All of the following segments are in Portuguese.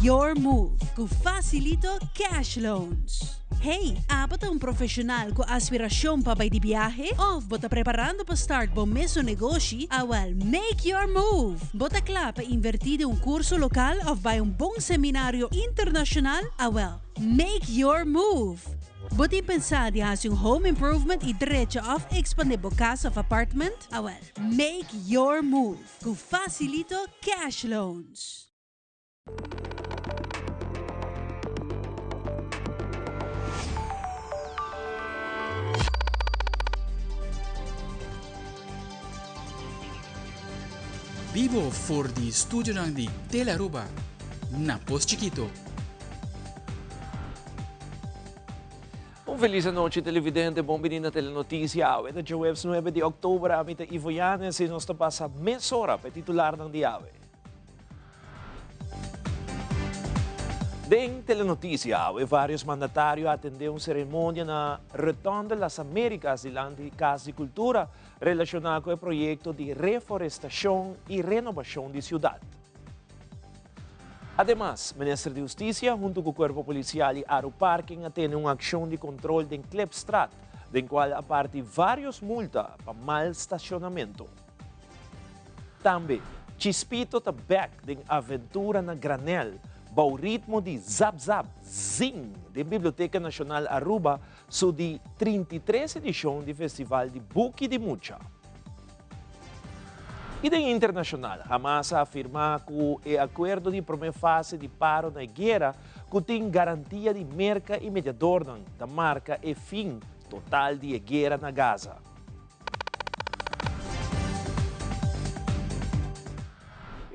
your move com Facilito Cash Loans. Hey, bota um profissional com aspiração para ir de viagem? Ou bota preparando para start bom mesmo negócio? Well, make your move. Bota klaar para invertir em curso local ou bij bom seminário internacional? Well, make your move. Bota pensar de fazer home improvement e direito of expandir bo casa of apartment? Well, make your move com Facilito Cash Loans. Vivo voor die studio ng di Telaruba na Pos Chiquito. Un feliz noche televidente, bom menino telenotícia. Ito é Webs 9 de Oktober, amita Ivoyanes, e nós passa meia hora para titular ng diawe. Den telenotícia, vários mandatários atenderam uma cerimônia na Rotonda das Américas de Casa e Cultura relacionada com o projeto de reflorestação e renovação da cidade. Además, o Ministro de Justiça, junto com o Corpo Policial e Aeroparking, atende uma ação de controle em Klepstraat, da qual aparte vários multas para mal estacionamento. Também, Chispito está back de aventura na Granel, ao ritmo de Zap Zap Zing, da Biblioteca Nacional Aruba, sobre a 33ª edição do Festival de Buki de Mucha. E da internacional, Hamas afirma que o acordo de primeira fase de paro na guerra que tem garantia de merca e mediador da marca e fim total de guerra na Gaza.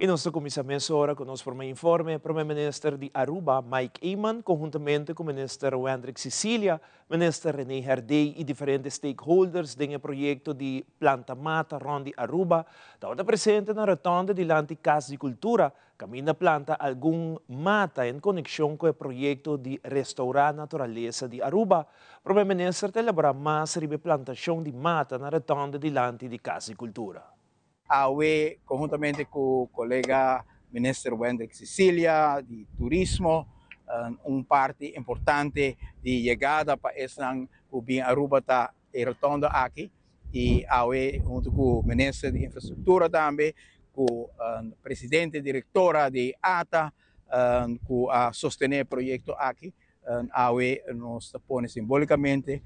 E nosso comissamento agora conosco para informe o Primeiro-Ministro de Aruba, Mike Eamon, conjuntamente com o Ministro Wendrik Cecilia, Ministro René Herdey e diferentes stakeholders do projeto de planta mata Rondi Aruba, estão presentes na rotonda de Casa de Cultura, caminha planta algum mata em conexão com o projeto de restaurar a natureza de Aruba. O Primeiro-Ministro celebra mais sobre a plantação de mata na rotonda de Casa de Cultura. Conjuntamente com o colega Ministro Wendrik Cecilia de Turismo, parte importante de chegada para o bem Aruba está retornando aqui, e junto com o Ministro de Infraestrutura também, com o Presidente e Diretora de ATA, com a sostener o projeto aqui, nós põe simbolicamente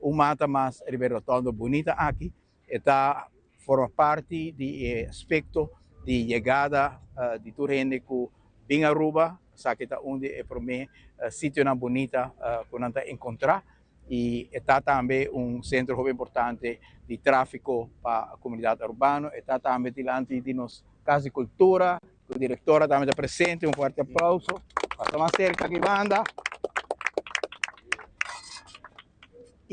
mata mais retornando bonita aqui, está forma parte do aspecto de chegada de terreno com bem Aruba, sabe que onde é para mim sítio na bonita que nós encontrar, e está também centro muito importante de tráfego para a comunidade urbana, está também diante de nós Casa de Cultura, a diretora também está presente, forte aplauso, passa mais cerca aqui banda.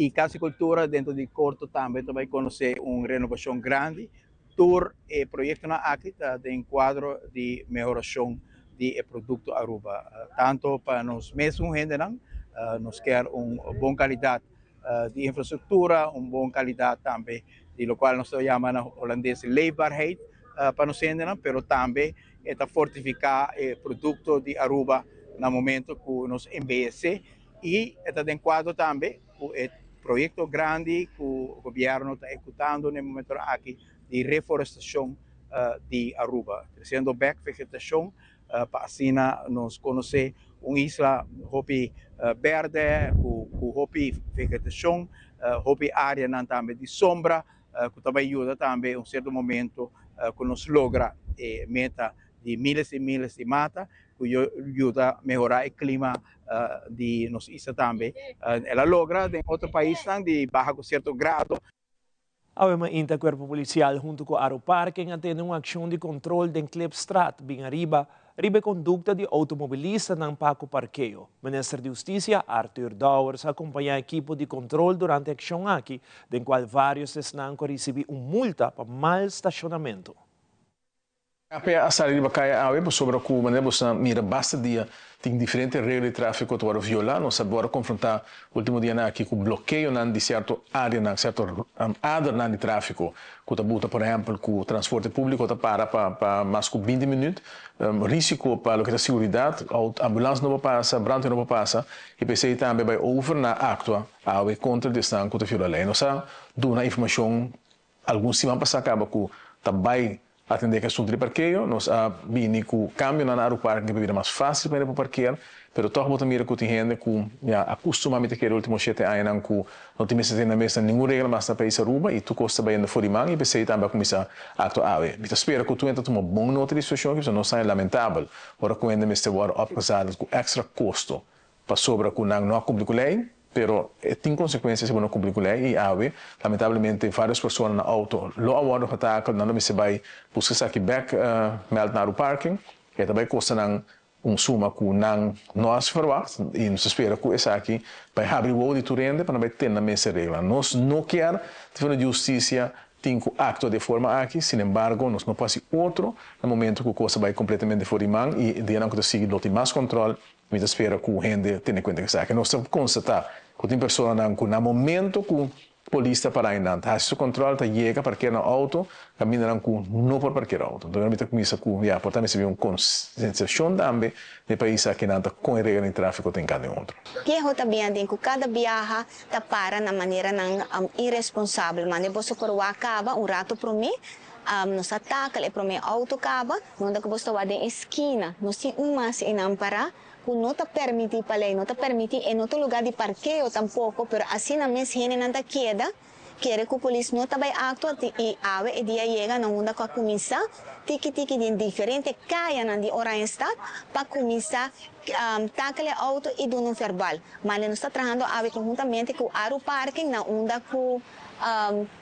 E Casa de Cultura, dentro de curto também, vai conhecer uma renovação grande por o projeto na aqui de quadro de melhoração de produto Aruba. Tanto para nós mesmos, nós queremos uma boa qualidade de infraestrutura, uma boa qualidade também, de qual nós chamamos na holandês leefbaarheid para nós, mas também fortificar o produto de Aruba no momento que nós envelhecer, e em quadro também o projeto grande que o governo está executando no momento aqui de reflorestação de Aruba, trazendo back vegetação para assim nós conhecer uma isla hopi verde, com hopi vegetação, hopi área também de sombra, que também ajuda também em certo momento que nós logra meta de milhares e milhares de mata, que ajuda a melhorar o clima de nossa isla também. Ela logra em outro país de baixo com certo grado. A Inta Corpo Policial junto com o Aeroparking atende uma ação de controle de Klepstraat, bem arriba conduta de automobilista ng Paco Parqueo. Ministro de Justiça, Arthur Dowers, acompanha a equipe de controle durante a ação aqui, em qual vários estão receber uma multa para mal estacionamento. Apa a sair de caia awe sobre o que maneira você mira basta dia tem diferentes regras de tráfego que violar nós agora confrontar último dia aqui com bloqueio na de certo área na certo área na de tráfego que tá bota por exemplo com o transporte público tá para mais que 20 minutos risco para o que é segurança ambulância não passa brandweer não passa e pensei também vai over na actua awe contra distância que tá viola lei nós dá uma informação alguns semana passar acaba com também atender que assunto de parqueio, nós vimos que o câmbio na aeroporto que é mais fácil para ir para parquear, mas toch botar mira que tem gente que acostumamente que o último 7 anos que não tem mais na mesa nenhuma regra mais na país Aruba e tu custa bem na fora e pensei também começar a atuar. Mas espero que tu entra uma boa nota de situação que não seja lamentável. Ora que ainda me está agora opesado com extra custo para sobre que não cumpre a lei. Pero tem consequências se não cumprir com a lei e lamentavelmente várias pessoas na auto lo award ataque não me se vai buscar aqui back meld naar o parking que também custa suma que não nós verwacht e nos espera que essa aqui vai abrir o de turende para não ter na mesa regra nós não quer ter uma justiça tem que actuar de forma aqui, sin embargo, nós não passa outro no momento que a coisa vai completamente fora de mão e de não conseguir ter mais controle, mas espera que a gente tenha em conta que isso aqui. Nós constatar que tem pessoas que no momento que o polícia para aí não, esse controle tá chega para que no auto, caminham com não por parquear auto. Então, a gente começa com, portanto, se vê uma conscientização também de país que não está com regra de tráfego tem cada outro. Que é também que cada viaja tá para na maneira irresponsável, mas depois por o acaba rato para mim. Nos ataca, é para mim auto acaba, não dá que você vai em esquina, não se mais em ampara. Não te permite para lei, não te permite em outro lugar de parqueio tampouco, mas assim na mesma gente não queda, quer que a polícia não também atua e ave e dia chega não anda com a começar, tiki de diferente caia na de hora estado para começar tackle auto e do não verbal, mas ele está trabalhando ave conjuntamente com o aeroparking na onda com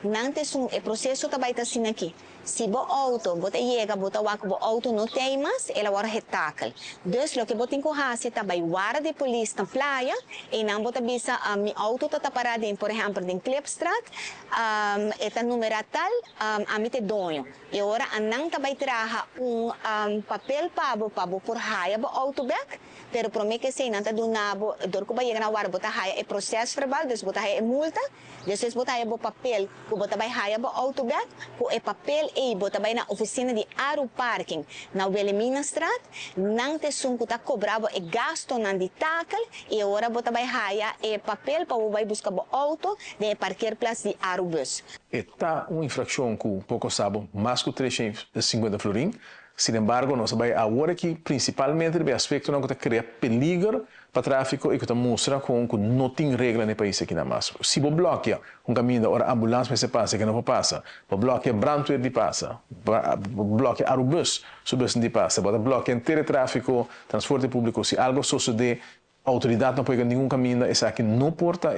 não tem o processo também está assim aqui. Se o auto, você chega, você vai com o auto não tem mais, ela vai retacle. Então, o que você tem que fazer é que guarda de polícia na praia e não você bisa meu auto está parado em, por exemplo, em Klepstraat, está número tal, a mim te dono. E agora não também traga papel para por raia o auto back, pero para mim que se não está do nabo, do que vai chegar na hora, você raia é processo verbal, depois você raia é multa, depois você raia o papel, que você vai raia o auto back, que é papel e bota bem na oficina de aeroparking na Wilhelmina Straat, não te sunco tá cobrava e gasto na de tackle e agora bota bem raia e papel para vai buscar o auto de parquear place de aerobus. Está uma infração que pouco sabe, mais que 350 florim. Sin embargo, nós vamos agora que principalmente o aspecto não que cria peligro para o tráfico e que mostra que não tem regra no país aqui na mais. Se você bloqueia caminho da ambulância se passa que não passa, você bloqueia brandweer de passa, bloqueia aerobus, subus de passa, você bloqueia inteiro tráfico, transporte público, se algo sucede, a autoridade não pode nenhum caminho, isso aqui não porta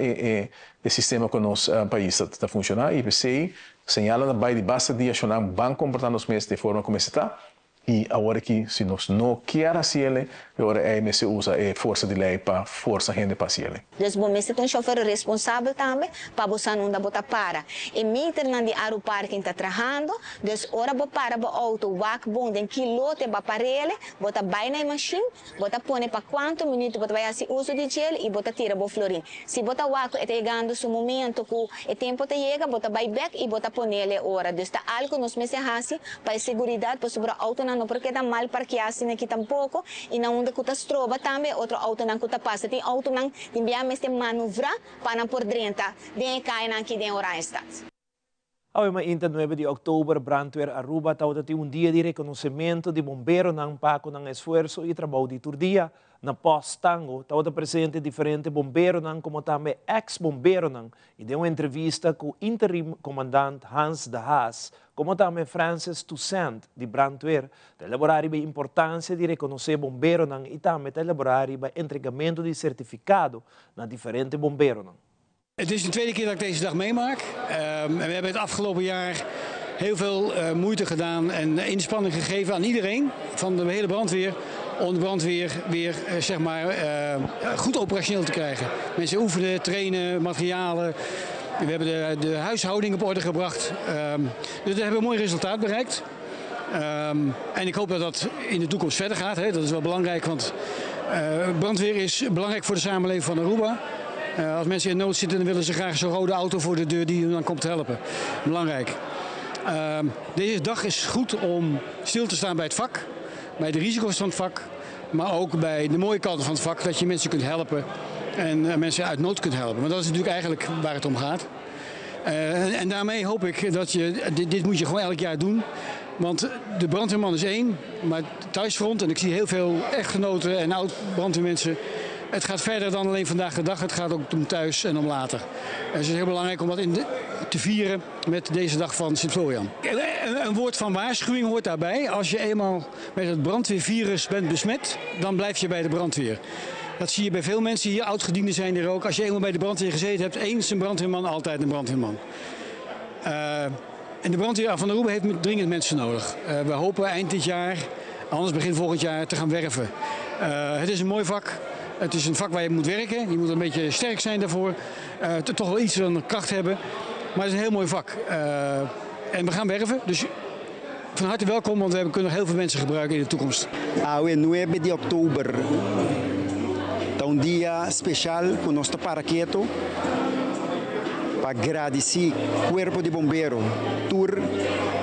o sistema que o nosso país está funcionando e você señala na de basta dia chamar banco comportando os meses de forma como está. E agora que se nós não queremos ele, agora se usa a força de lei para forçar a gente para ele. Então, o mestre tem um chofer responsável também para você não dar bota para. E meter na de aeroparking está trabalhando, então ora você para o auto, vai bom, tem quilote para ele, bota bem na machine, bota põe para quanto minutos você vai fazer uso de gel e bota tira o florim. Se bota o água está chegando no momento que o tempo está chega, bota vai back e bota põe ele ora. Então está algo nos meses assim para a segurança para sobre o auto não porque está mal parqueado aqui tampouco e não onde que está trova também outro auto não que está passa tem auto não tem bem mais tem manobra para não por dentro de cair aqui de hora está. Ao 29 de outubro, Brandweer Aruba tem dia de reconhecimento de bombeiro ng paco ng esforço e trabalho de turdia. Na pós-tango, está presente diferente bombeiro ng como também ex-bombeiro ng e deu uma entrevista com o interim comandante Hans de Haas, como também Francis Toussaint de Brandweer, de elaborar a importância de reconhecer bombeiro ng e também de elaborar o entregamento de certificado na diferente bombeiro ng. Het is de tweede keer dat ik deze dag meemaak. We hebben het afgelopen jaar heel veel moeite gedaan en inspanning gegeven aan iedereen van de hele brandweer om de brandweer weer zeg maar, goed operationeel te krijgen. Mensen oefenen, trainen, materialen. We hebben de huishouding op orde gebracht. Dus we hebben een mooi resultaat bereikt. En ik hoop dat dat in de toekomst verder gaat. Hè. Dat is wel belangrijk, want brandweer is belangrijk voor de samenleving van Aruba. Als mensen in nood zitten, dan willen ze graag zo'n rode auto voor de deur die hen dan komt helpen. Belangrijk. Deze dag is goed om stil te staan bij het vak, bij de risico's van het vak, maar ook bij de mooie kanten van het vak, dat je mensen kunt helpen en mensen uit nood kunt helpen. Maar dat is natuurlijk eigenlijk waar het om gaat. En daarmee hoop ik dat dit moet je gewoon elk jaar doen. Want de brandweerman is één, maar het thuisfront, en ik zie heel veel echtgenoten en oud-brandweermensen. Het gaat verder dan alleen vandaag de dag. Het gaat ook om thuis en om later. Het is heel belangrijk om dat te vieren met deze dag van Sint-Florian. Een woord van waarschuwing hoort daarbij. Als je eenmaal met het brandweervirus bent besmet, dan blijf je bij de brandweer. Dat zie je bij veel mensen hier. Oudgedienden zijn er ook. Als je eenmaal bij de brandweer gezeten hebt, eens een brandweerman, altijd een brandweerman. En de brandweer van Aruba heeft dringend mensen nodig. We hopen eind dit jaar, anders begin volgend jaar, te gaan werven. Het is een mooi vak. Het is een vak waar je moet werken. Je moet een beetje sterk zijn daarvoor. Toch wel iets van kracht hebben. Maar het is een heel mooi vak. En we gaan werven. Dus van harte welkom, want we kunnen heel veel mensen gebruiken in de toekomst. Hoy 9 de oktober. Un dia especial com nosso paraqueto para agradecer o Corpo de Bombeiro, tour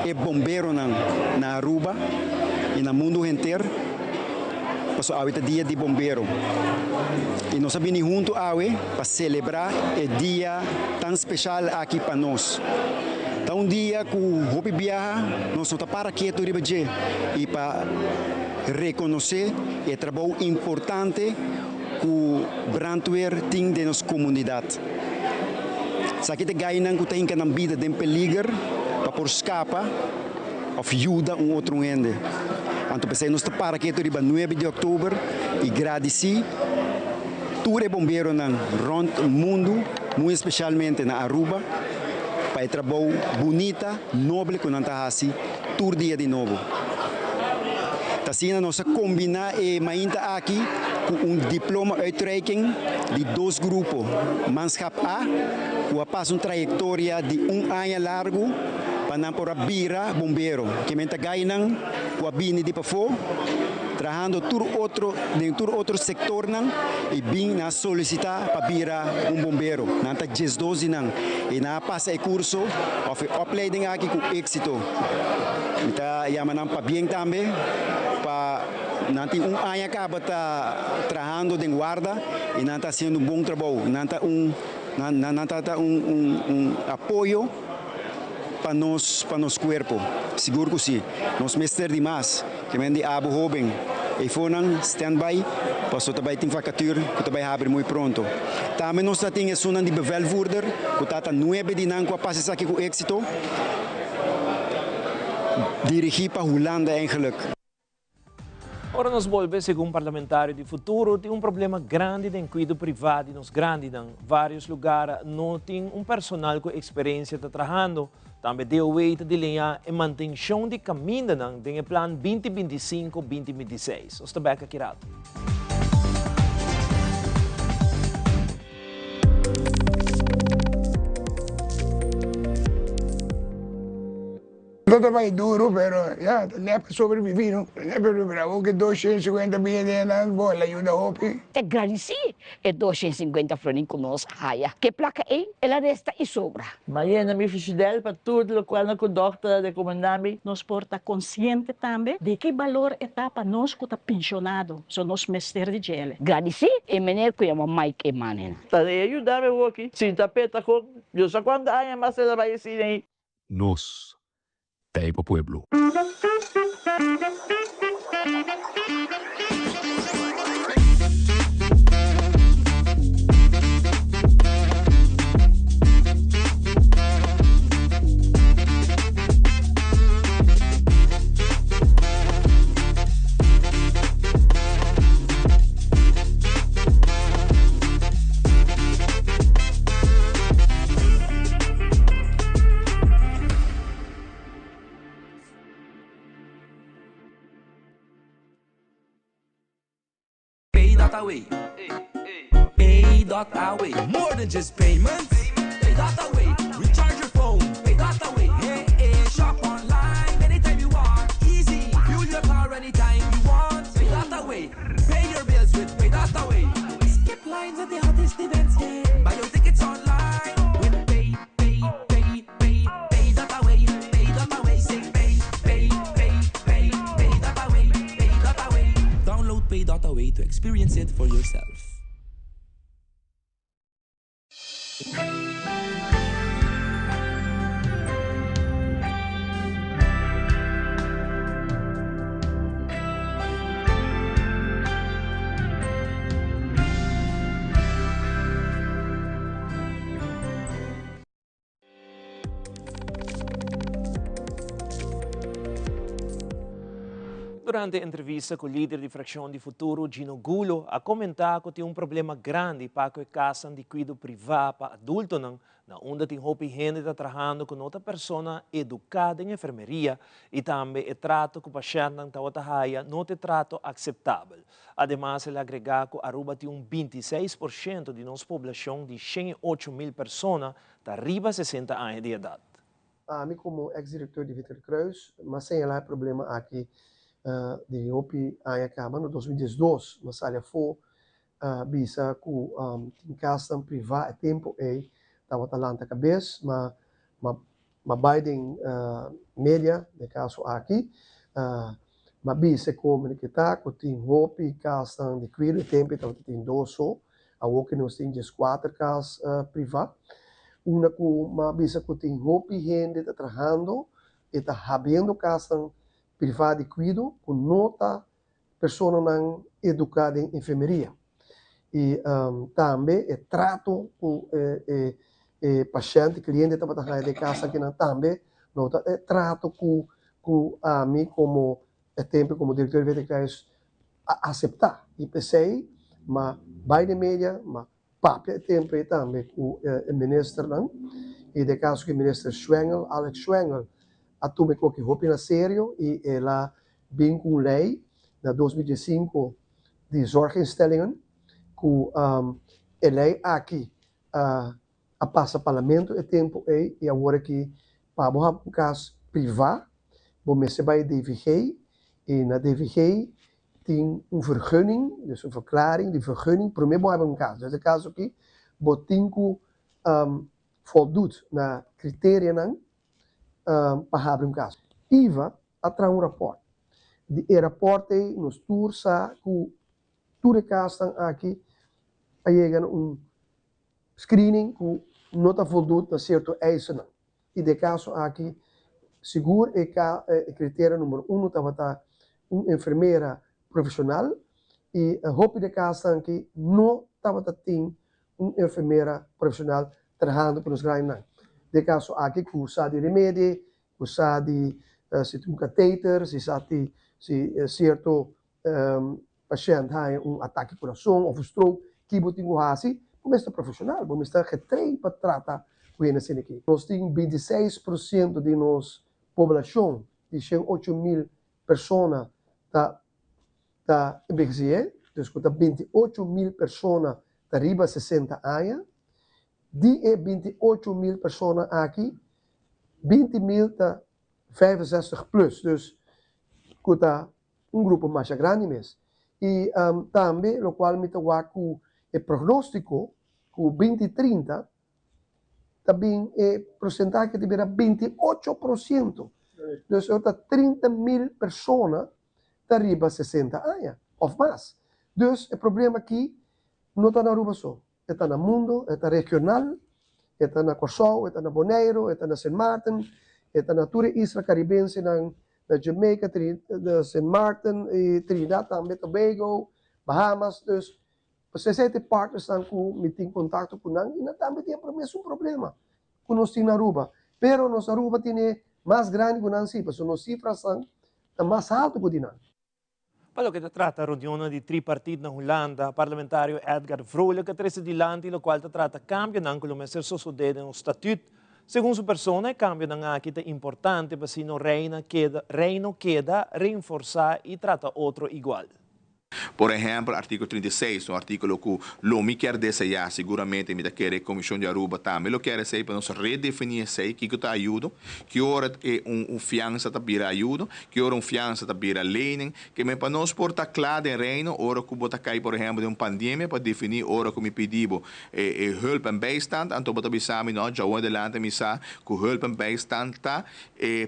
e bombeiro na Aruba e no mundo inteiro. Passou hoje dia de bombeiro. E nós vamos junto hoje para celebrar o dia tão especial aqui para nós. Então um dia que o Hopi viaja, nós estamos para quieto e para reconhecer o trabalho importante que o brandweer tem de nossa comunidade. Se aqui tem gainan que tem que na vida de peligro para por escapar ou ajuda outro ende. Então pensei nós estamos para quieto 9 de outubro e agradecer todos os bombeiros rond o mundo, muito especialmente na Aruba, para o trabalho bonito, nobre que nós estamos todo dia de novo. Assim, nós combinamos e mainta aqui com diploma uitreiking de 2 grupos. Manschap A, que passa uma trajetória de 1 ano largo para por bira bombeiro, que menta gainang, que bini de pafo, trabajando dentro outro sector e bem na solicitar para bira bombeiro. Nanta 12 e na passa o curso of opleiding aqui com êxito. Então, yaman para bem também para nanti ano acaba trabalhando de guarda e nanta fazendo bom trabalho, nanta apoio para nosso corpo. Seguro que sim. Nós mestre demais, que mende abo jovem. E foram stand-by, passou também tem vacature, que também abre muito pronto. Também nós temos a de bevelvoerder, que está 9 de nanco a passar aqui com êxito. Dirigir para Holanda eigenlijk. Ora nos volve, segundo parlamentário de futuro, tem problema grande de cuidado privado nos grandes em vários lugares, não tem personal com experiência de trabalhando. Também deu jeito de linhar e manutenção de caminho em plano 2025-2026. Os tabeca Kirado. Todo vai duro, pero ya, tenía que sobrevivir, ¿no? Pero bravo que 250 millones de bola ayuda a Hopi. Te agradeci e 250 florins conosco, raia. Que placa é? Ela resta e sobra. Mas na minha fidel para tudo o qual não conducta de comandante. Nos porta consciente também de que valor está para nós que está pensionado, são nós mestres de gele. Agradeci e menino que chama Mike Emanuel. Tá de ajudar-me aqui. Se tapeta com, eu só quando há mais ela vai assim aí. Nos. Taipa Pueblo. Pay.Away. Pay.Away. More than just payments. Pay.Away. Recharge your phone. Pay.Away. Hey, hey, shop online anytime you want. Easy way to experience it for yourself. Durante a entrevista com o líder de fração de futuro, Gino Gulo, a comentar que tem um problema grande para que a casa de cuidado privado para adultos, na onde tem roupa gente está trabalhando com outra pessoa educada em enfermeria e também o trato com o paciente está outra raia, não é trato aceitável. Ademais, ele agrega que Aruba tem 26% de nossa população de 108 mil pessoas está arriba de 60 anos de idade. A mim, como ex-diretor de Vitor Cruz, mas sem ela problema aqui de OPI acaba no 2012, mas ali foi bisa que tem casa privada tempo aí estava talando a cabeça, mas Biden média de caso aqui, mas bisa como que tá que tem OPI casa de cuidado tempo estava tem 2 só, a outra nós tem 4 casas privadas, uma que mas bisa que tem OPI gente está trabalhando e está havendo casa privado de cuidado com nota pessoa não educada em enfermeria e também é trato com paciente cliente está trabalhando de casa que não também nota é trato com a mim como tempo como diretor de veterinários aceitar e pensei mas vai de média mas papel tempo também com o ministro não e de caso que o ministro Schwengel Alex Schwengel atume qualquer roupa na sério e ela vem com lei de 2005 de zorginstellingen que a lei aqui a passa parlamento é tempo e agora que para um caso privado você vai DVG e na DVG tem vergunning dus een verklaring de vergunning primeiro hebben um caso esse caso aqui botinco voldoet na criteria para abrir caso. IVA atrai rapport. De rapport nos tursa que tudo que estão aqui chega screening que não está voldoet na certo eisen. E de caso aqui seguro é critério número 1 estava uma enfermeira profissional e a roupa de caso aqui não estava tem uma enfermeira profissional trabalhando com os grandes. De caso aqui que usa de remédio, usa de se tem um catéter, se certo paciente tem ataque de coração ou stroke, que você tem que fazer, você está profissional, você está getreino para tratar com ele aqui. Nós temos 26% de nossa população, de 108 mil pessoas, está envelhecendo, então 28 mil pessoas está arriba de 60 anos. De 28 mil pessoas aqui, 20 mil está 65 plus, dus está grupo mais grande mesmo. E também, o qual me toca com o prognóstico, com 2030, também é porcentagem de 28%. Dus 30 mil pessoas está arriba de 60 anos, ou mais. Dus o problema aqui não está na Aruba só. Está no mundo, está regional, está na Corsol, está na Bonaire, está na St. Martin, está na toda a Isla Caribense, na Jamaica, na St. Martin, e Trinidad, também Tobago, Bahamas. Dus, você sete partners estão com tem contato com nós e também tem um problema com nós na Aruba. Pero nossa Aruba tem mais grande que nós, porque nossas cifras são mais altas que nós. Para o que se trata a reunião de tripartite na Holanda, parlamentário Edgar Vrolijk, presidente, o qual se trata cambio na Colômbia sucede no estatuto. Segundo sua persona, o cambio na aqui é importante para se o reino queda reforçar e trata outro igual. Por exemplo, artigo 36, um artículo que Lomi quer desejar, seguramente, me quer a Comissão de Aruba também, lo quer ser para nós redefinir sei que está ajuda, que hora é fiança tá vira ajuda, que hora fiança tá vira lening, que me para nós portar claro em reino, hora que bota cair, por exemplo, de pandemia para definir hora que me pediu hulp en bijstand, en tot bisami no, já o adelante me sa que hulp en bijstand tá,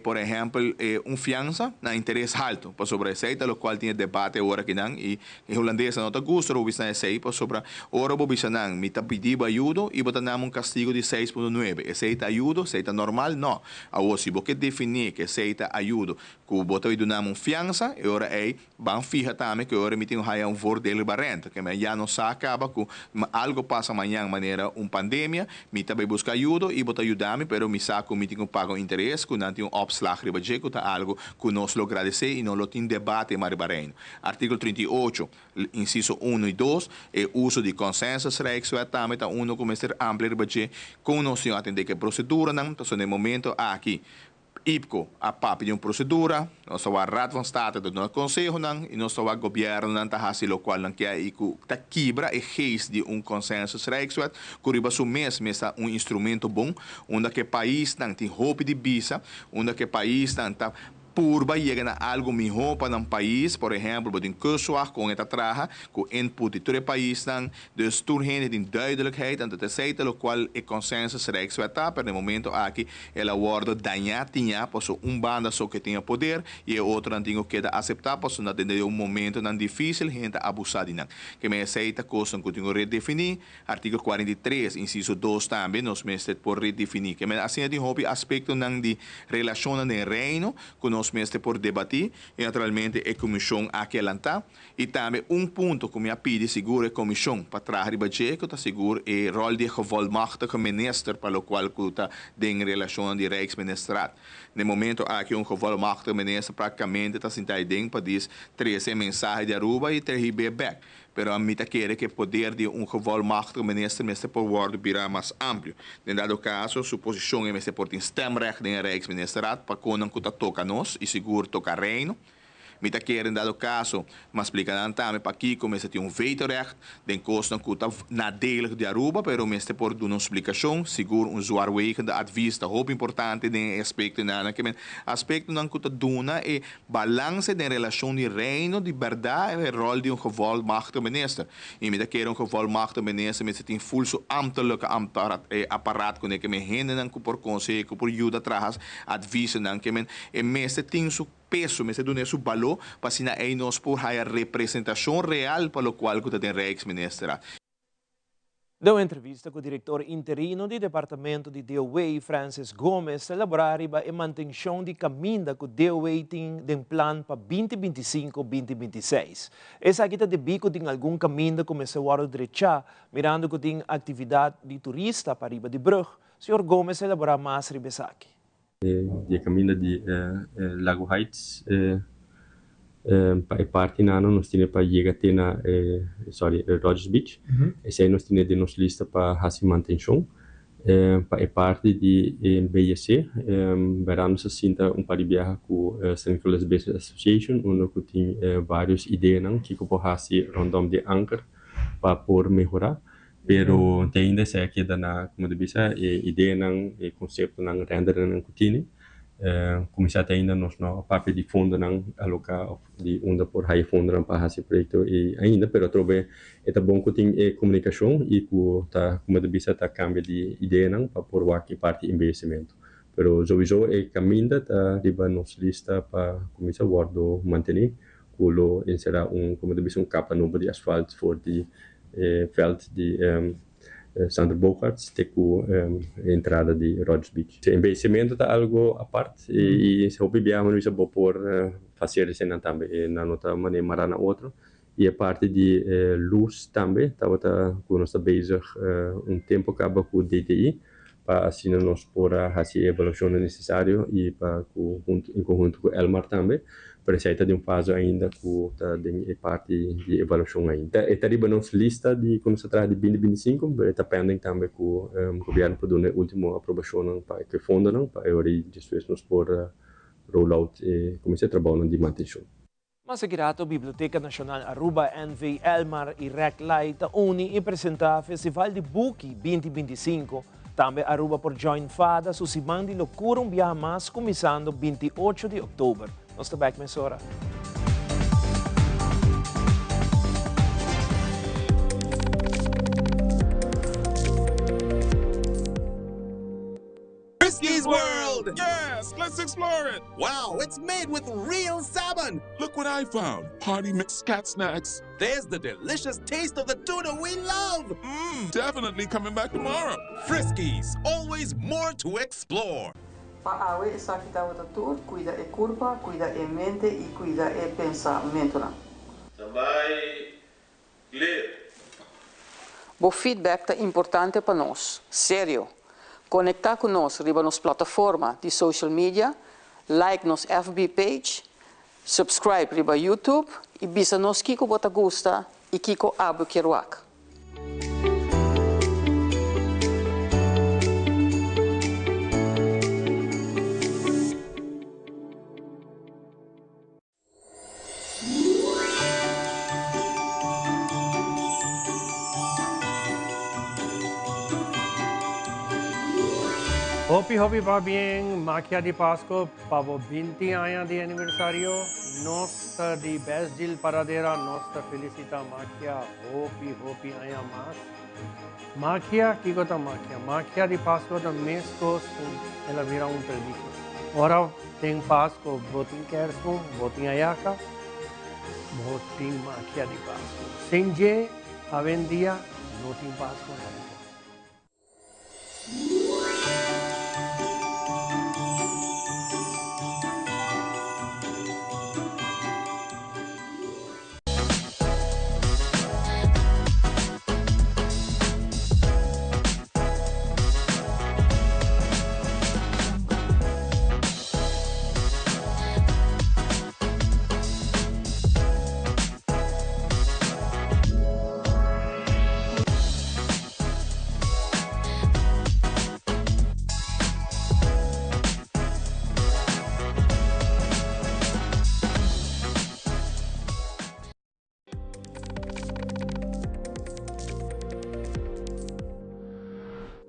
por exemplo, fiança na interesse alto, para sobre essa, lo qual tinha debate hora que não e di holandesa não tá gusto, o bisa sei para sobra ora o bisa não me tá pedindo ajuda e botar um castigo de 6.9. Esse tá ajuda, esse tá normal não. A se você definir que esse tá ajuda, que botar e dar fiança, e ora ban fija também que ora me tem um voordeel barrenta, que me já não se acaba que algo passa amanhã maneira pandemia, me tá buscar ajuda e botar ajudar-me, pero me saco me tem pago interesse, que não tem opslag riba que tá algo que nós lo agradecer e não lo tem debate maribareno. Artigo 38, inciso 1 e 2, é uso de consensus rex, também tá uno como ser amplo riba com nós atender que procedura não, então no momento aqui IPCO a papo de uma procedura, nós só a Raad van State do nosso conselho e nós só a governo não tá fazendo o qual não quer e que tá quebra e reis de consenso rex, que riba mesmo é instrumento bom, onde que país não tem hope de visa, onde que país não tá purba chega a algo melhor para um país, por exemplo, de um curso com esta traja, com input de todo o país, dus toen hen in duidelijkheid en dat is lo qual é consenso rex está, pero no momento aqui ela guarda dañar tinha, por banda só que tinha poder e outro não tinha que aceitar, por não tem momento não difícil gente abusar de não. Que me aceita coisa que tenho redefinir, artigo 43, inciso 2 também nós mestre por redefinir, que me assim tem hobby aspecto não de relação no reino, que nós mestre por debater e naturalmente a comissão aqui lançar e também ponto que me pede seguro a comissão para trazer o budget que está seguro e rol de gevolmachtige minister para o qual que está em relação de Rijksministraat. No momento aqui gevolmachtige minister praticamente está sentado para dizer 13 mensagens de Aruba e 3 back. Pero a mim quer que o poder de gevolmachtige minister por worden virar mais amplo. Em dado caso, sua posição é por ter stemrecht em Rijksministraat para quando que toca nós e seguro toca reino. Me quer em dado caso, mas explicando também para aqui como se tem vetorecht, den kosten que está nadelig de Aruba, pero mestre por dar uma explicação, seguro zwaarwegende advies, dat hoop importante den aspecto na que aspecto não que está duna e balance de relação de reino de verdade e rol de gevolmachtige minister. E me quer gevolmachtige minister met tem full so ambtelijke apparaat kunnen que me henden por conselho por ajuda atrás advies dan que men e mestre tem su peso, me se dune su valor para si aí nós por a representação real para o qual que tem Rijksministraat. Deu entrevista com o diretor interino do Departamento de DOE, Francis Gomes, elaborar a manutenção de caminho que o DOE tem de plano para 2025-2026. Essa aqui está de bico de algum caminho que começou a direita, mirando que tem atividade de turista para riba de Brug. O senhor Gomes elaborar mais riba aqui. De caminho de Lago Heights para parte nano nós temos para chegar até na Rogers Beach. Esse aí nós temos de nossa lista para fazer manutenção. Para parte de BSC, veramos assim para viajar com a St. Nicholas Business Association, onde tem várias ideias que pode fazer rondom de Anchor para por melhorar. Pero ainda se aqui na como debisa ideia não conceito não render não continue começar ainda nós não papel de fundo não alocar de onda por high fundo não para esse projeto e ainda pero trove é bom que tem comunicação e que tá como debisa tá cambio de ideia não para por aqui parte investimento pero sowieso caminho tá riba nossa lista para começar guardo manter culo inserir como debisa capa novo de asfalto for de veld de Sandro Bogarts com entrada de Rogers Beach. O investimento está algo à parte e se houve viagem não se pode por fazer isso também na outra maneira na outra e a parte de luz também estava com nós bezig tempo acaba com o DTI para assim nós poder fazer a avaliação necessária e para em conjunto com Elmar também precisa de fase ainda com a parte de avaliação ainda. Está ali nossa lista de quando se trata de 2025, está pendente também com o governo para dar a última aprovação para que fundo não para agora depois nós por rollout e começar a trabalhar de manutenção. Mas a Biblioteca Nacional Aruba, NV Elmar e RECLAI está uni e apresentar Festival de Buki 2025. Também Aruba por Join Fada, Susiman de Loucura viaja mais começando 28 de outubro. Nós estamos back nessa hora. Friskies World! world! Yes, let's explore it! Wow, it's made with real salmon! Look what I found. Party mix cat snacks. There's the delicious taste of the tuna we love! Definitely coming back tomorrow. Friskies, always more to explore. Paawe esa kita wata tur, cuida e curva, cuida e mente e cuida e pensamento. Também clear. O feedback é importante para nós, sério. Conectar conosco riba nos plataforma de social media, like nos FB page, subscribe riba YouTube e bisa nos kiko bota gusta e kiko abu kiruak. Hopi pa bien, macchia di Pasco, pavo 20 anni di anniversario, nostra di Besdil Paradera, nostra felicita macchia, hopi anni mas. Macchia, chi gota macchia? Macchia di Pasco da mescos, ela vira un tradition. Ora tem Pasco, voting Kersum, voting Ayaka, voting macchia di Pasco. Senje, avendia, voting Pasco.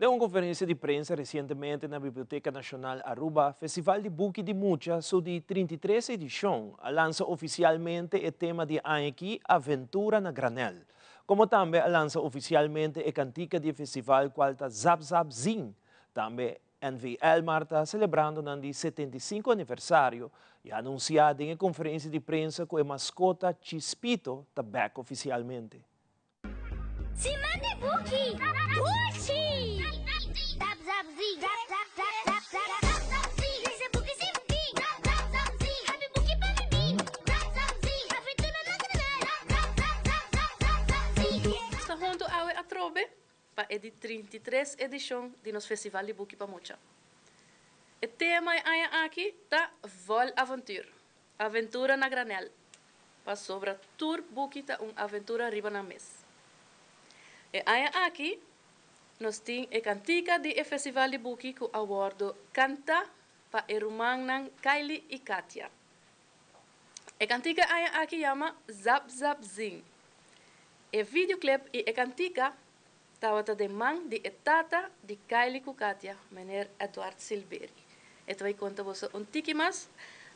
Em uma conferência de prensa recentemente na Biblioteca Nacional Aruba, Festival de Buki de Mucha, sua 33ª edição, lança oficialmente o tema de aqui, Aventura na Granel. Como também lança oficialmente a cantica de festival qual está Zap Zap Zing. Também NV Elmar está celebrando o 75º aniversário e anunciado em conferência de prensa com a mascota Chispito está back oficialmente. Simane Buki! Uchi! Zap zap zing! Zap zap zap zap zap zap zing! Lisa Buki si Buki! Zap zap zap zing! Happy Buki para mim! Zap zap zing! Aventura na Granel! Zap zap zap zap zap zap zing! Está junto a Atrobe para a 33 edição de nosso Festival de Buki para Mucha. O tema é aqui da Vol Aventura. Aventura na Granel. Para sobre Tour Buki tá aventura riba na mesa. E aqui, nós temos a cantica do Festival de Buki com o awardo Canta para a Rumang Kylie e Katia. A cantica aqui chama Zap Zap Zing. O videoclip e a cantica estava de mão de tata de Kylie e Katia, Meneer Eduardo Silberi. Então, eu conto você tiki mais,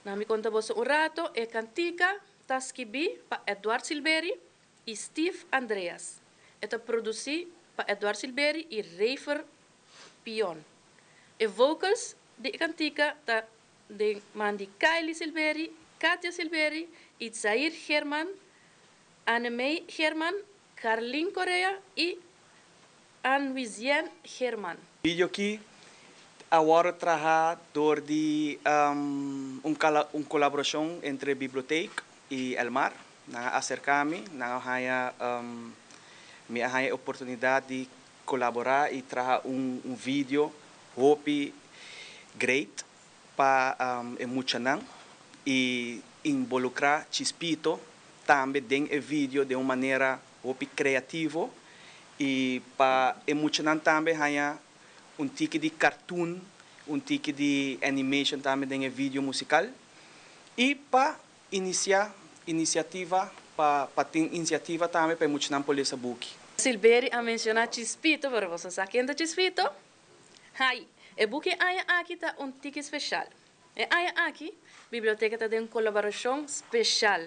não me conta você rato, a cantica está escrita para Eduardo Silberi e Steve Andreas. Het produzido por Eduardo Silberi e Reifer Pion. E vocals de cantica de mandi Kylie Silberi, Katia Silberi, Itzair Herman, Annemey Herman, Carlin Correa e Anne-Wisien Herman. Video aqui agora trabalha door de colaboração entre a biblioteca e Elmar. Na acercar-me, na me arranha a oportunidade de colaborar e trazer vídeo hope great para Muchanang e involucrar Chispito também em vídeo de uma maneira hope criativa e para Muchanang também há tique de cartoon, tique de animation também em vídeo musical e para iniciativa também para Muchanang Polícia Buki. Silberi a mencionar Chispito, para você saber quem é Chispito? Hai, o Buki aqui está tique especial. E aqui, a biblioteca está em colaboração especial.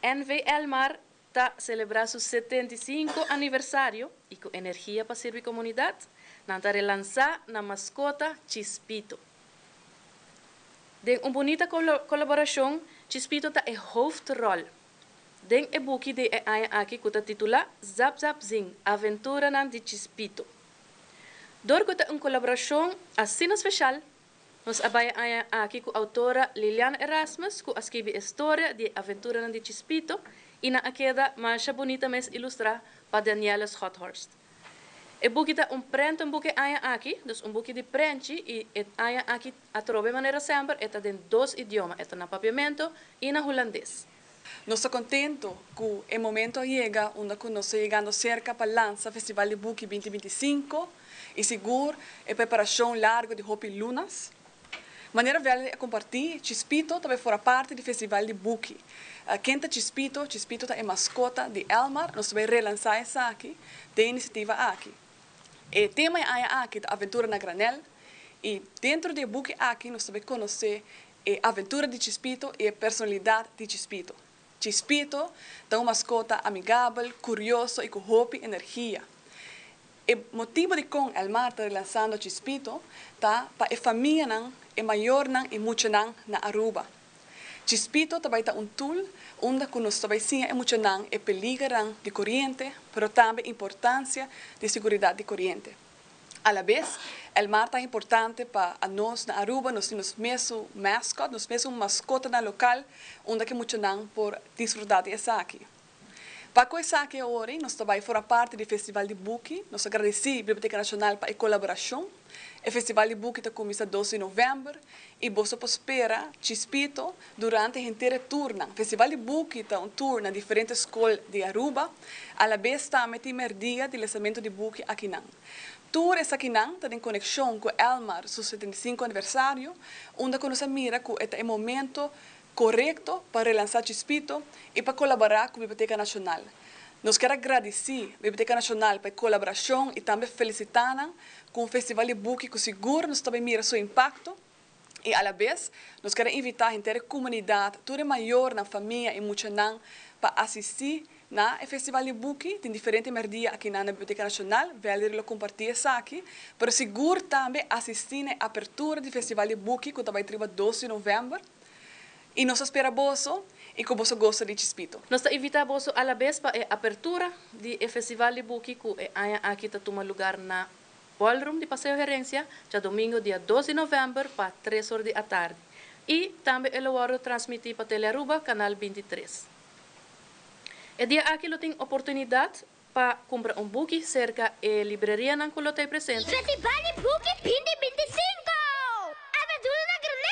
NV Elmar está celebrando seu 75º aniversário e com energia para servir a comunidade, não está relançar na mascota Chispito. Den een bonita colaboração, Chispito ta e hoofdrol. Den e boeki de e aya aki kuta titula Zap Zap Zing, Aventura nan di Chispito. Door kuta een colaboração assim especial, nos abaya aya aki ku autora Liliana Erasmus, ku askibi história de Aventura nan di Chispito, e na akeda mancha bonita mes ilustra pa Daniela Schothorst. E boeki ta prent een boeki aya aki, dus een boeki de prentje, e et aya aki atrobe maneira sempre, eta den dos idiomas, eta na papiamento e na holandês. Nós estamos contentos que o momento chega onde nós estamos chegando cerca para lançar o Festival de Book 2025 e seguro a preparação larga de Hopi Lunas. Maneira velha é compartilhar, Chispito também fora parte do Festival de Book. Quem está Chispito é mascota de Elmar, nós também relançar essa aqui, da iniciativa aqui. O tema é aqui, a aventura na granel, e dentro do Book aqui nós também conhecer a aventura de Chispito e a personalidade de Chispito. Chispito é uma mascota amigável, curioso e com hope e energia. O motivo de com Elmar está lançando Chispito tá para a família e maior e muito na Aruba. Chispito também é um tool onde nós também sim emocionam e peligro de corrente, mas também importância de segurança de corrente. A la vez, Elmar é importante para nós na Aruba, nós temos mesmo mascot, nós mesmo mascota na local, onde que emocionam por desfrutar de essa aqui. Para com essa aqui hoje, nós também fora parte do Festival de Book, nós agradecemos a Biblioteca Nacional para a colaboração. O Festival de Book está começando 12 de novembro e você pode esperar Chispito durante a inteira turna. O Festival de Book está um tour na diferentes escolas de Aruba, a la vez também tem o dia de lançamento de Book aqui não. Tour essa aqui não está em conexão com Elmar, seu 75 aniversário, onde nós mira que é o momento correto para relançar Chispito e para colaborar com a Biblioteca Nacional. Nós queremos agradecer a Biblioteca Nacional pela colaboração e também felicitar com o Festival de Book, que seguro nós também mira seu impacto. E, à la vez, nós queremos invitar a inteira comunidade, toda maior na família e muito para assistir na Festival de Book, tem diferentes merdias aqui na Biblioteca Nacional, vale compartilhar isso aqui, para seguro também assistir na abertura do Festival de Book, que vai ter 12 de novembro. E nós esperamos e que você gosta de Chispito. Nós invitamos a la vez para a abertura do Festival de Book, que aqui está tomando lugar na Ballroom de Passeio Gerência, já domingo, dia 12 de novembro, para 3 horas da tarde. E também ele vai transmitir para Telearuba, canal 23. E dia aqui tem oportunidade para comprar um book cerca da livraria na qual está presente. Festival de Book 2025! Aventura na granel!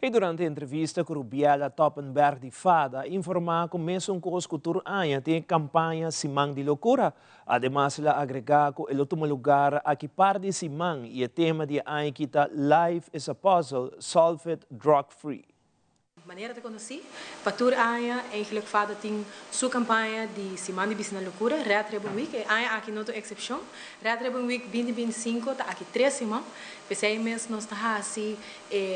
E durante a entrevista com Rubiela Toppenberg de Fada, informa que mesmo com os cultura anya tem campanha Simang de Loucura. Además, ela agrega que ele toma lugar aqui par de Simang e o tema de anya kita Life is a Puzzle, Solve It Drug Free. Maneira de conhecer, Patur Aya, eigenlijk vader tem sua campanha de Semana de Business Loucura, Red Ribbon Week, e Aya aqui não tem exceção. Red Ribbon Week 2025 tá aqui 3 semanas. Pensei mesmo nós tá assim,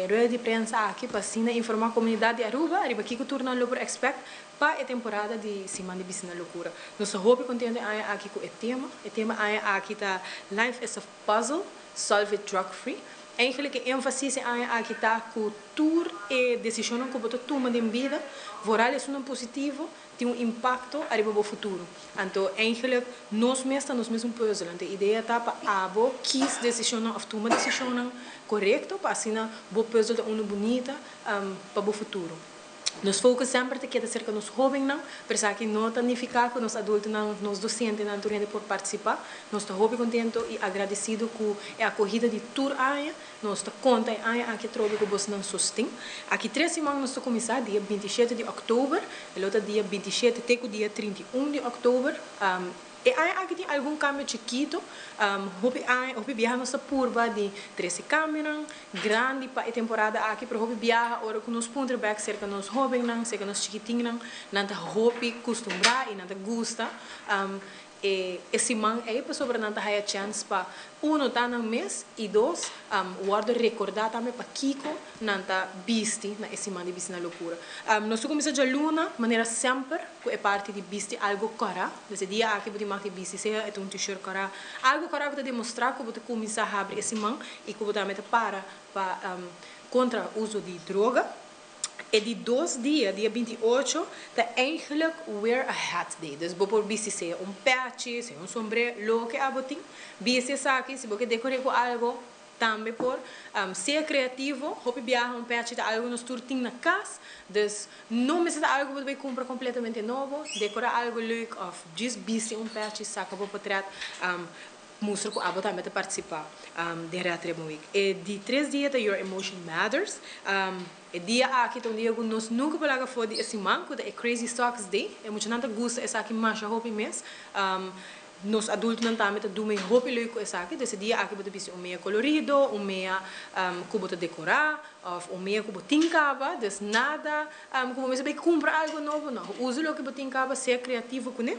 roda de prensa aqui para informar a comunidade de Aruba, arriba aqui que turno lo por expect para a temporada de Semana de Business Loucura. Nós hope contente Aya aqui com o tema Aya aqui tá Life is a Puzzle, Solve It Drug Free. Eigenlijk a ênfase aqui está cultura e decisão que você toma de vida, vooral é positivo, tem impacto arriba no futuro. Então, eigenlijk nós mesmos puzzle. Então, a ideia está para abo kies decisão of toma decisão correta para assim bo puzzle de uma bonita para o futuro. Nós focamos sempre te queda cerca dos jovens não, para que não tanificar com os adultos não, nos docentes não turno por participar. Nós estamos muito contentes e agradecidos com a acolhida de tour Aya. Nós estamos contentes que trobe que você não sustém. Aqui 3 semanas nós estamos começando dia 27 de outubro, e outro dia 27 até o dia 31 de outubro. E aqui tem algum câmbio chiquito, houve viajamos a curva de 13 câmeras, grande para a temporada aqui, para houve viajar agora com os punterback cerca dos jovens, cerca dos chiquitinhos, não houve costumbrar e não gosta. esse man aí para sobre nanta haya chance para uno tá num mês e dois guarda recordar também para Kiko nanta bisti na esse man de bisti na loucura nós começamos a luna maneira sempre que é parte de bisti algo cara nesse dia aqui pode marcar bisti seja é um t-shirt cara algo cara para demonstrar que você começar a abrir esse man e que você mete para contra o uso de droga. E de 2 dias, dia 28, tá eigenlijk weer a hat day. Dus bijvoorbeeld se um patch, se um sombrero, que abotim. Bisi aqui, se você decorar com algo, também por ser criativo, hop viajar um patch de algo nos turting na casa. Dus não precisa algo que você compra completamente novo, decorar algo leuk of just bisi um patch, saca para portrait. Mostra que a botar também participar de Reatrebon Week. E de 3 dias da Your Emotion Matters, e dia aqui um dia que nós nunca pelaga foi de esse manco da Crazy Socks Day. É muito nada gosto essa aqui mais hope mês. Nós adultos não também do meio hope leuk essa aqui. Desse dia aqui pode ser meia colorido, meia que pode decorar, ou meia que pode tincava, des nada, como você vai comprar algo novo não. Usa o que pode tincava, ser criativo com ele.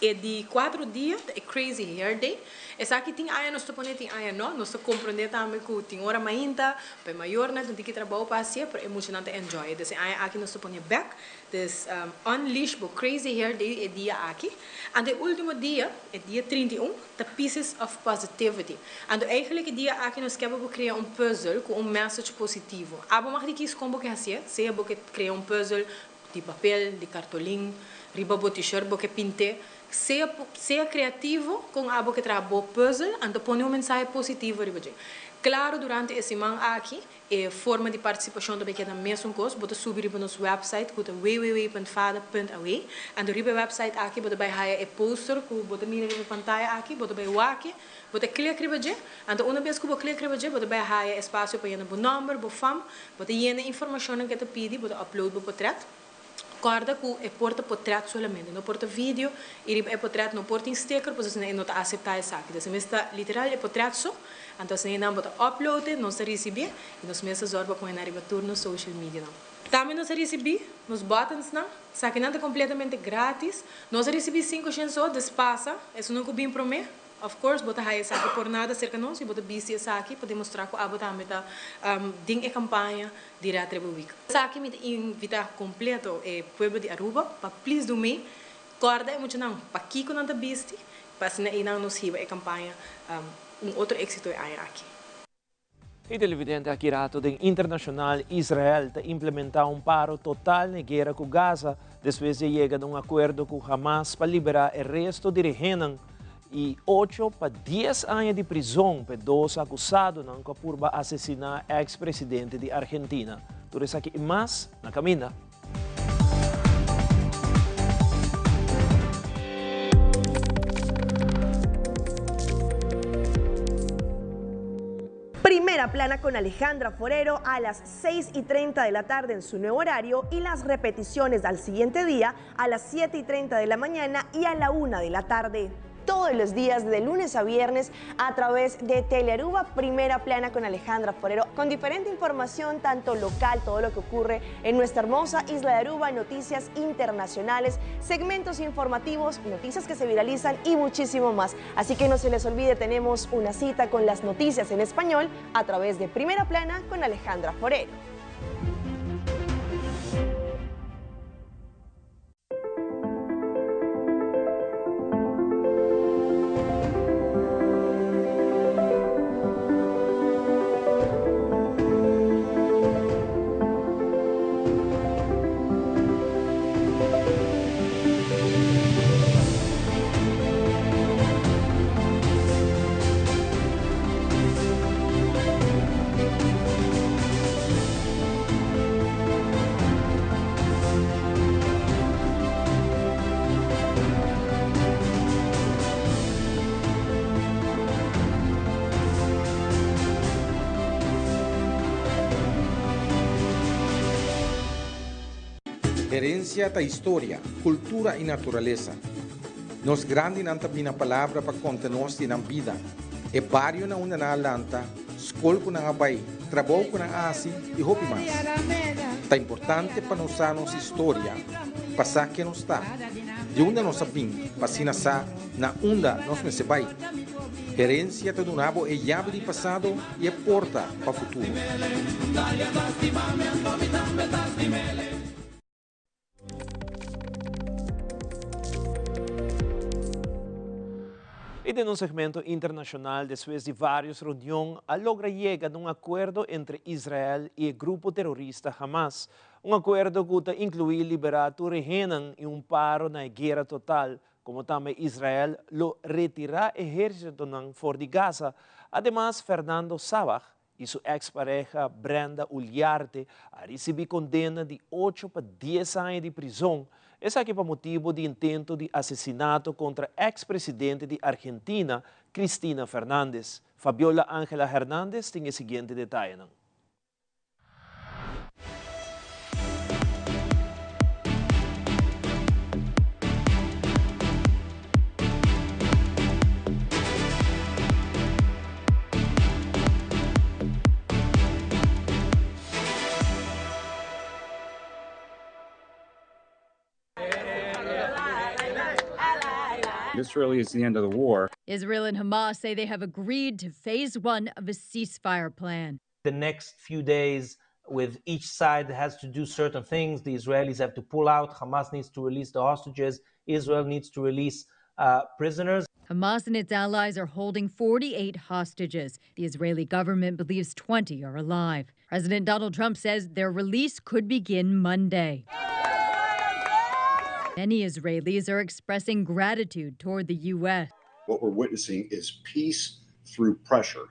E de 4 dias, é Crazy Hair Day. Essa aqui tem aia, nós estamos tem aia não, nós compreendemos também que tem hora mainta, para maior, né, tem que trabalhar para si, para emocionante enjoy. Então, aia aqui nós estamos back, dus Unleash bo Crazy Hair Day é dia aqui. E o último dia, é dia 31, the Pieces of Positivity. E eigenlijk é dia aqui nós queremos criar puzzle com message positivo. Abo mag die kies como que assim, se é porque criar puzzle de papel, de cartolina, riba bo t-shirt, bo que pinte. Seja criativo com algo que trabalha o puzzle e põe mensagem positivo. Claro, durante esse mês aqui, a forma de participação também é a mesma coisa. Você subir para nosso website, que é www.fada.aw. E no website aqui, você vai ter poster, que você mira na pantalla aqui, você vai aqui, você clica aqui. E uma vez que você clica aqui, você vai ter espaço para o número, o fam, você tem a informação que você pede, você upload o portrait. Guarda que é porta portrait solamente, não porta vídeo, e é portrait não porta sticker, porque você não aceitar essa aqui. Então, está literal é portrait só, então você não pode upload, não se receber, e nós mesmos zorba com a turno no social media não. Também não se receber, nos buttons não, sabe nada completamente grátis, nós recebemos 5 cents só, despassa, isso não é bem para mim. Of course, bota hai essa aqui por nada cerca nós, e bota busy essa aqui para demonstrar que a bota meta ding campanha de Reatrebon Week. Essa aqui me invita completo o pueblo de Aruba para please do me, guarda muito não, para Kiko não tá busy, para se não nos riba a campanha outro êxito é aqui. E televidente aqui rato do internacional Israel está implementar paro total na guerra com Gaza, depois de chegar a acordo com Hamas para liberar o resto de Rehenan e 8 para 10 anos de prisão para 2 acusados por assassinar o ex-presidente de Argentina. Tudo isso aqui e mais na Camina. Primera plana con Alejandra Forero a las 6:30 de la tarde en su nuevo horario y las repeticiones al siguiente día a las 7:30 de la mañana y a la 1 de la tarde. Todos los días de lunes a viernes a través de Telearuba, Primera Plana con Alejandra Forero, con diferente información tanto local, todo lo que ocurre en nuestra hermosa isla de Aruba, noticias internacionales, segmentos informativos, noticias que se viralizan y muchísimo más. Así que no se les olvide, tenemos una cita con las noticias en español a través de Primera Plana con Alejandra Forero. Herencia da história, cultura e natureza. Nos grande nanta bina palavra para conta-nos na vida. E barrio na una na lanta, escola com na abai, trabalho com na asi e hopi mais. Tá importante para nos história, Pasa que não está. De onde nós vim, pasina sa, na onda nós me sebai. Herência do nabo é llave de passado e é porta para o futuro. E de um segmento internacional, depois de várias reuniões, a logra chega a um acordo entre Israel e o grupo terrorista Hamas. Um acordo que inclui liberar o Rehenan e paro na guerra total, como também Israel lo retirar exército fora de Gaza. Además, Fernando Sabah e sua ex-pareja Brenda Uliarte a receber condena de 8 para 10 anos de prisão. Esse aqui para motivo de intento de assassinato contra ex-presidente de Argentina, Cristina Fernández. Fabiola Ángela Hernández tem o seguinte detalhe. This really is the end of the war. Israel and Hamas say they have agreed to phase 1 of a ceasefire plan. The next few days, with each side has to do certain things. The Israelis have to pull out. Hamas needs to release the hostages. Israel needs to release prisoners. Hamas and its allies are holding 48 hostages. The Israeli government believes 20 are alive. President Donald Trump says their release could begin Monday. Many Israelis are expressing gratitude toward the U.S. What we're witnessing is peace through pressure.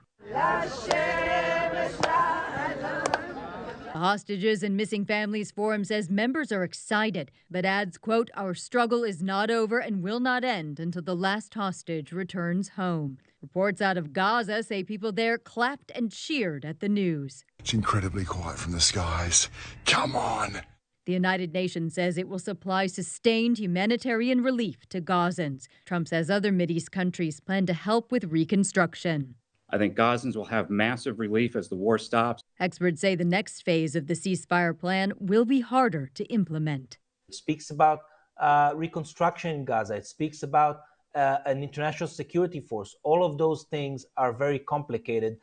The Hostages and Missing Families Forum says members are excited, but adds, quote, "Our struggle is not over and will not end until the last hostage returns home." Reports out of Gaza say people there clapped and cheered at the news. It's incredibly quiet from the skies. Come on! The United Nations says it will supply sustained humanitarian relief to Gazans. Trump says other Mideast countries plan to help with reconstruction. I think Gazans will have massive relief as the war stops. Experts say the next phase of the ceasefire plan will be harder to implement. It speaks about reconstruction in Gaza. It speaks about an international security force. All of those things are very complicated.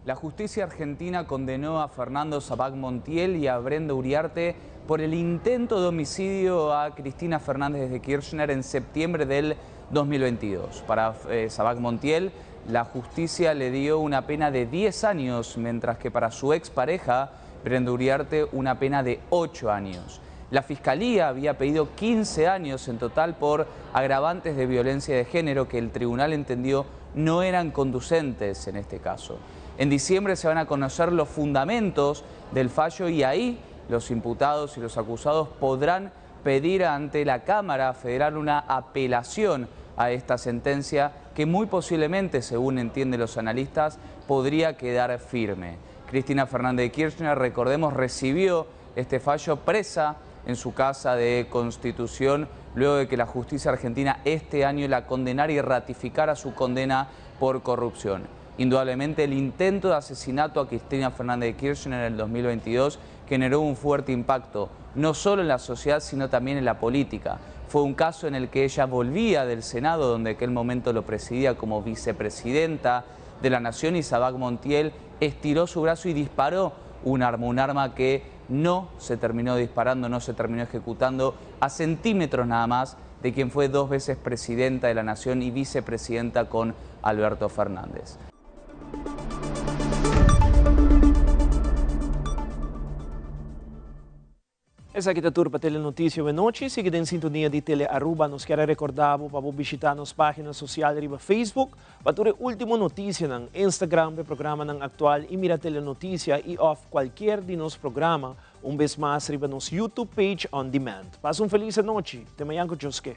La justicia argentina condenó a Fernando Sabah Montiel y a Brenda Uriarte por el intento de homicidio a Cristina Fernández de Kirchner en septiembre del 2022. Para Sabah Montiel, la justicia le dio una pena de 10 años, mientras que para su expareja, Brenda Uriarte, una pena de 8 años. La Fiscalía había pedido 15 años en total por agravantes de violencia de género que el tribunal entendió no eran conducentes en este caso. En diciembre se van a conocer los fundamentos del fallo y ahí los imputados y los acusados podrán pedir ante la Cámara Federal una apelación a esta sentencia que muy posiblemente, según entienden los analistas, podría quedar firme. Cristina Fernández de Kirchner, recordemos, recibió este fallo presa en su casa de Constitución luego de que la justicia argentina este año la condenara y ratificara su condena por corrupción. Indudablemente el intento de asesinato a Cristina Fernández de Kirchner en el 2022 generó un fuerte impacto, no solo en la sociedad, sino también en la política. Fue un caso en el que ella volvía del Senado, donde en aquel momento lo presidía como vicepresidenta de la Nación, y Sabah Montiel estiró su brazo y disparó un arma que no se terminó disparando, no se terminó ejecutando, a centímetros nada más de quien fue 2 veces presidenta de la Nación y vicepresidenta con Alberto Fernández. Essa aqui é a turma Telenotícia de noite. Siga em sintonia de Tele Aruba. Nos quer recordar para visitar nossa página social riba Facebook. Para ter última notícia no Instagram, do programa no Actual e mira Telenotícia e off qualquer de nosso programa. Vez mais riba nosso YouTube page on demand. Passa feliz noite. Te manhã com Josué.